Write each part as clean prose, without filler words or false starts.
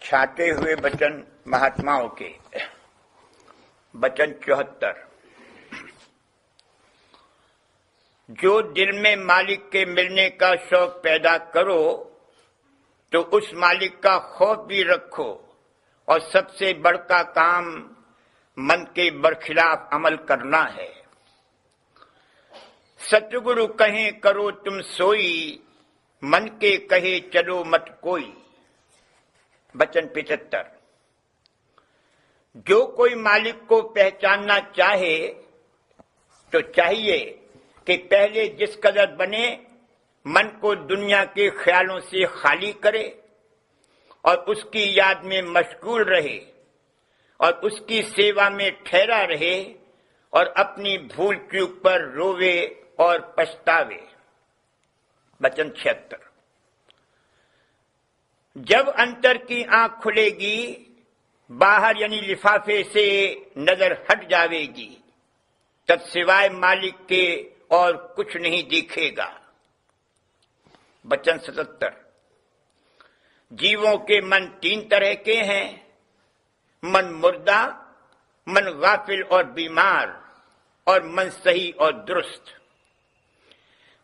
छाटे हुए वचन महात्माओं के वचन 74। जो दिल में मालिक के मिलने का शौक पैदा करो तो उस मालिक का खौफ भी रखो, और सबसे बड़का काम मन के बरखिलाफ अमल करना है। सतगुरु कहें करो तुम सोई, मन के कहे चलो मत कोई। वचन 75। जो कोई मालिक को पहचानना चाहे तो चाहिए कि पहले जिस कदर बने मन को दुनिया के ख्यालों से खाली करे और उसकी याद में मशगूल रहे और उसकी सेवा में ठहरा रहे और अपनी भूल चूक पर रोवे और पछतावे। वचन 76। जब अंतर की आंख खुलेगी, बाहर यानी लिफाफे से नजर हट जावेगी, तब सिवाय मालिक के और कुछ नहीं दिखेगा। वचन 77। जीवों के मन 3 तरह के हैं, मन मुर्दा, मन गाफिल और बीमार, और मन सही और दुरुस्त।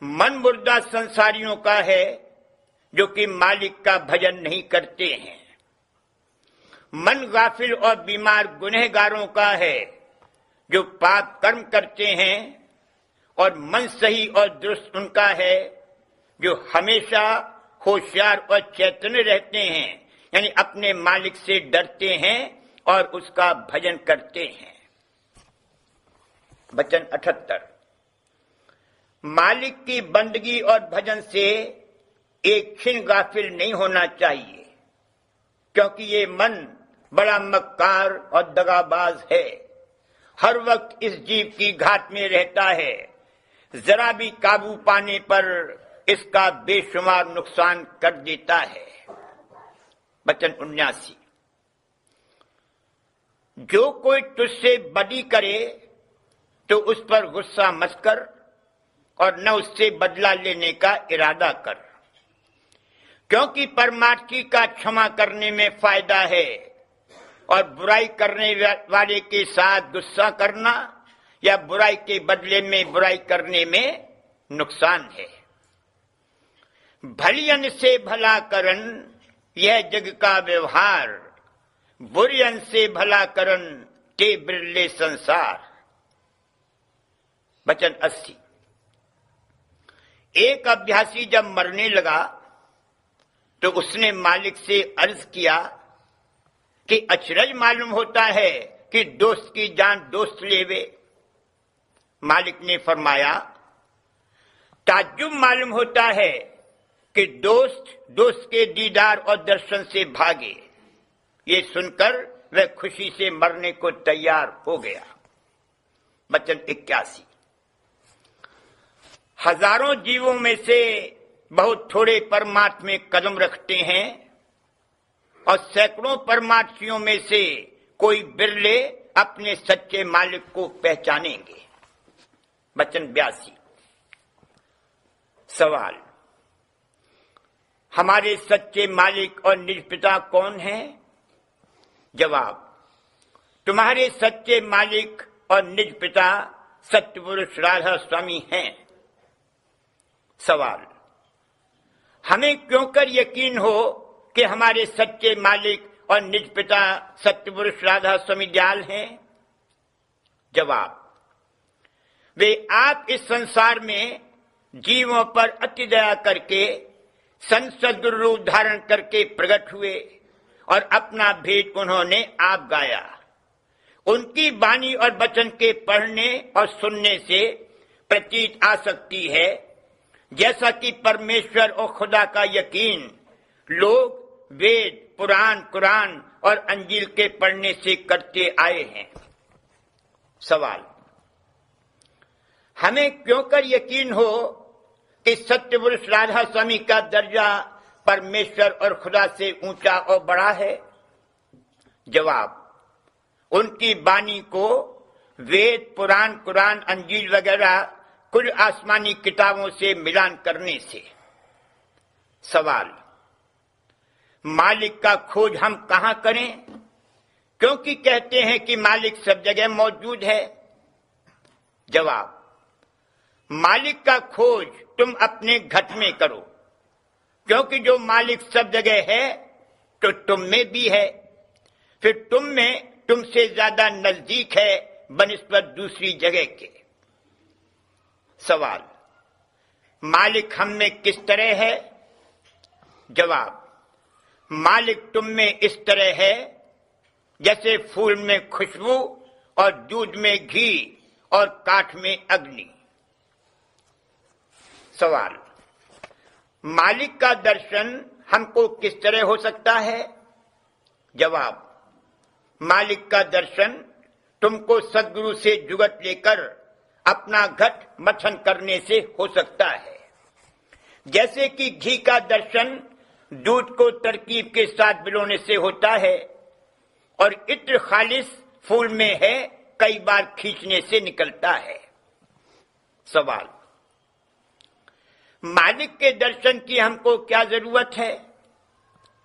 मन मुर्दा संसारियों का है जो कि मालिक का भजन नहीं करते हैं। मन गाफिल और बीमार गुनहगारों का है जो पाप कर्म करते हैं, और मन सही और दुरुस्त उनका है जो हमेशा होशियार और चैतन्य रहते हैं, यानी अपने मालिक से डरते हैं और उसका भजन करते हैं। वचन 78। मालिक की बंदगी और भजन से एक क्षण गाफिल नहीं होना चाहिए, क्योंकि ये मन बड़ा मक्कार और दगाबाज है। हर वक्त इस जीव की घात में रहता है, जरा भी काबू पाने पर इसका बेशुमार नुकसान कर देता है। वचन 79। जो कोई तुझसे बदी करे तो उस पर गुस्सा मत कर और न उससे बदला लेने का इरादा कर, क्योंकि परमार्थी का क्षमा करने में फायदा है और बुराई करने वाले के साथ गुस्सा करना या बुराई के बदले में बुराई करने में नुकसान है। भलियन से भला करन यह जग का व्यवहार, बुरियन से भला करन के बिरले संसार। वचन 80। एक अभ्यासी जब मरने लगा तो उसने मालिक से अर्ज किया कि अचरज मालूम होता है कि दोस्त की जान दोस्त लेवे। मालिक ने फरमाया, ताज्जुब मालूम होता है कि दोस्त दोस्त के दीदार और दर्शन से भागे। ये सुनकर वह खुशी से मरने को तैयार हो गया। वचन 81। हजारों जीवों में से बहुत थोड़े परमार्थ में कदम रखते हैं और सैकड़ों परमार्थियों में से कोई बिरले अपने सच्चे मालिक को पहचानेंगे। वचन 82। सवाल, हमारे सच्चे मालिक और निज पिता कौन है? जवाब, तुम्हारे सच्चे मालिक और निज पिता सत्यपुरुष राधा स्वामी हैं। सवाल, हमें क्यों कर यकीन हो कि हमारे सच्चे मालिक और निज पिता सत्यपुरुष राधा स्वामी दयाल हैं? जवाब, वे आप इस संसार में जीवों पर अति दया करके संत सद्गुरु रूप धारण करके प्रकट हुए और अपना भेद उन्होंने आप गाया। उनकी वाणी और वचन के पढ़ने और सुनने से प्रतीत आ सकती है जैसा कि परमेश्वर और खुदा का यकीन लोग वेद, पुराण, कुरान और अंजील के पढ़ने से करते आए हैं। सवाल, हमें क्यों कर यकीन हो कि सत्यपुरुष राधा स्वामी का दर्जा परमेश्वर और खुदा से ऊंचा और बड़ा है? जवाब, उनकी वाणी को वेद, पुराण, कुरान, अंजील वगैरह कुल आसमानी किताबों से मिलान करने से। सवाल, मालिक का खोज हम कहां करें, क्योंकि कहते हैं कि मालिक सब जगह मौजूद है। जवाब, मालिक का खोज तुम अपने घर में करो, क्योंकि जो मालिक सब जगह है तो तुम में भी है, फिर तुम में तुमसे ज्यादा नजदीक है बनिस्बत दूसरी जगह के। सवाल, मालिक हम में किस तरह है? जवाब, मालिक तुम में इस तरह है जैसे फूल में खुशबू और दूध में घी और काठ में अग्नि। सवाल, मालिक का दर्शन हमको किस तरह हो सकता है? जवाब, मालिक का दर्शन तुमको सद्गुरु से जुगत लेकर अपना घट मथन करने से हो सकता है। जैसे कि घी का दर्शन दूध को तरकीब के साथ मिलाने से होता है और इत्र खालिस फूल में है कई बार खींचने से निकलता है। सवाल, मालिक के दर्शन की हमको क्या जरूरत है?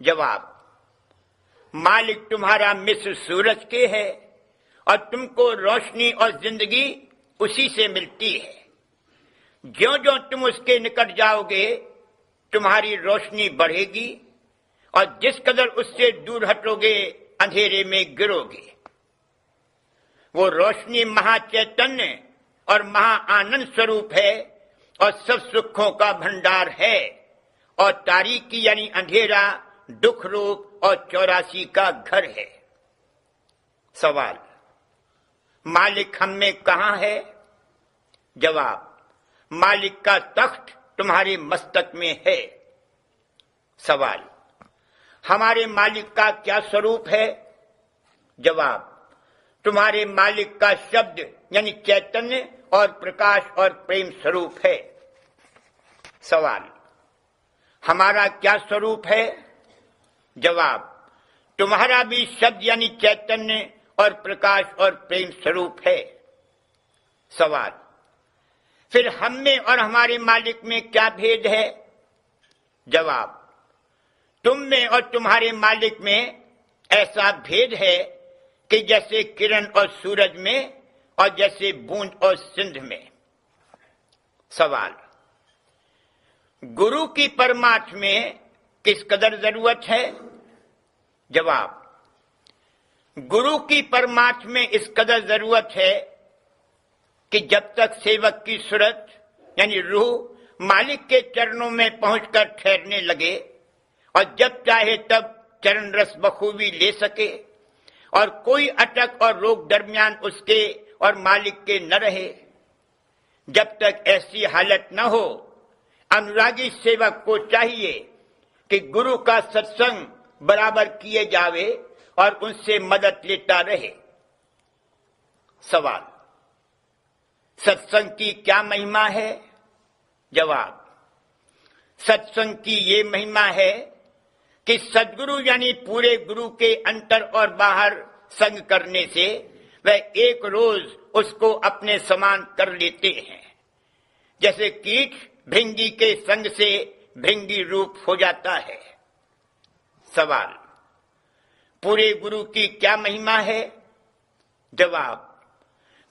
जवाब, मालिक तुम्हारा मिस्र सूरज के है और तुमको रोशनी और जिंदगी उसी से मिलती है। ज्यों ज्यों तुम उसके निकट जाओगे तुम्हारी रोशनी बढ़ेगी और जिस कदर उससे दूर हटोगे अंधेरे में गिरोगे। वो रोशनी महाचैतन्य और महा आनंद स्वरूप है और सब सुखों का भंडार है और तारीकी यानी अंधेरा दुख रूप और 84 का घर है। सवाल, मालिक हम में कहां है? जवाब, मालिक का तख्त तुम्हारे मस्तक में है। सवाल, हमारे मालिक का क्या स्वरूप है? जवाब, तुम्हारे मालिक का शब्द यानी चैतन्य और प्रकाश और प्रेम स्वरूप है। सवाल, हमारा क्या स्वरूप है? जवाब, तुम्हारा भी शब्द यानी चैतन्य और प्रकाश और प्रेम स्वरूप है। सवाल, फिर हम में और हमारे मालिक में क्या भेद है? जवाब, तुम में और तुम्हारे मालिक में ऐसा भेद है कि जैसे किरण और सूरज में और जैसे बूंद और सिंध में। सवाल, गुरु की परमार्थ में किस कदर जरूरत है? जवाब, गुरु की परमार्थ में इस कदर जरूरत है कि जब तक सेवक की सूरत यानी रूह मालिक के चरणों में पहुंचकर ठहरने लगे और जब चाहे तब चरण रस बखूबी ले सके और कोई अटक और रोक दरमियान उसके और मालिक के न रहे, जब तक ऐसी हालत न हो अनुरागी सेवक को चाहिए कि गुरु का सत्संग बराबर किए जावे और उनसे मदद लेता रहे। सवाल, सत्संग की क्या महिमा है? जवाब, सत्संग की ये महिमा है कि सद्गुरु यानी पूरे गुरु के अंतर और बाहर संग करने से वह एक रोज उसको अपने समान कर लेते हैं, जैसे कीट भृंगी के संग से भृंगी रूप हो जाता है। सवाल, पूरे गुरु की क्या महिमा है? जवाब,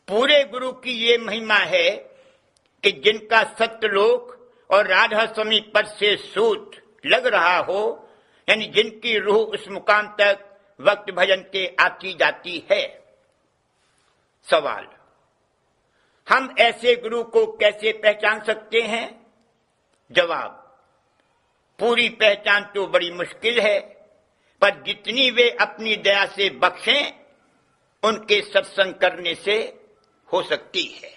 पूरे गुरु की ये महिमा है कि जिनका सत्यलोक और राधा स्वामी पद से सूत लग रहा हो, यानी जिनकी रूह उस मुकाम तक वक्त भजन के आती जाती है। सवाल, हम ऐसे गुरु को कैसे पहचान सकते हैं? जवाब, पूरी पहचान तो बड़ी मुश्किल है, पर जितनी वे अपनी दया से बख्शें उनके सत्संग करने से हो सकती है।